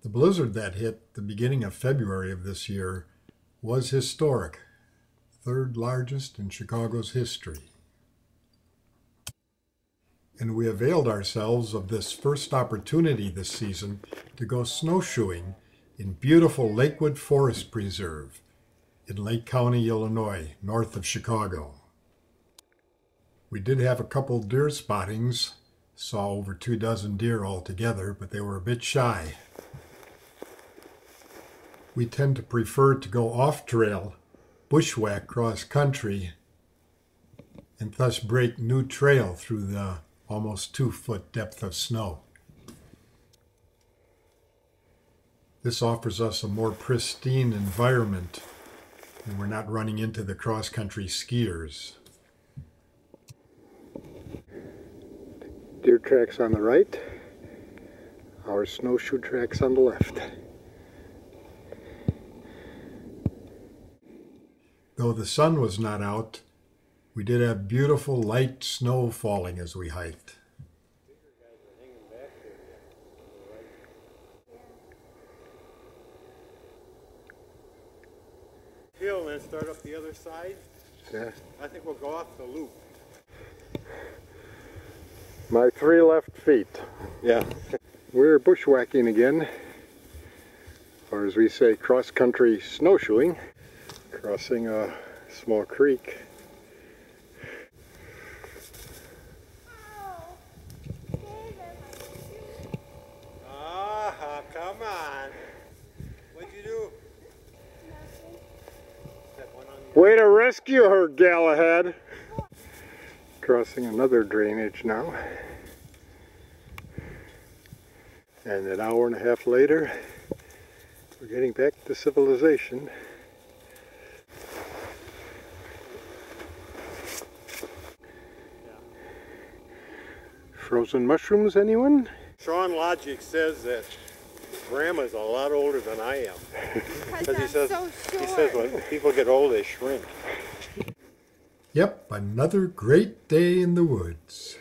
The blizzard that hit the beginning of February of this year was historic, third largest in Chicago's history. And we availed ourselves of this first opportunity this season to go snowshoeing in beautiful Lakewood Forest Preserve in Lake County, Illinois, north of Chicago. We did have a couple deer spottings, saw over 24 deer altogether, but they were a bit shy. We tend to prefer to go off-trail, bushwhack cross-country, and thus break new trail through the almost 2-foot depth of snow. This offers us a more pristine environment, and we're not running into the cross-country skiers. Deer tracks on the right, our snowshoe tracks on the left. Though the sun was not out, we did have beautiful light snow falling as we hiked. Hill and then start up the other side. Yeah. I think we'll go off the loop. My 3 left feet. Yeah. We're bushwhacking again, or as we say, cross-country snowshoeing, crossing a small creek. Ah, come on. What'd you do? Way to rescue her, Galahad! Crossing another drainage now. And an hour and a half later, we're getting back to civilization. Frozen mushrooms, anyone? Sean Logic says that Grandma's a lot older than I am. Because he says, so he says when people get old, they shrink. Yep, another great day in the woods.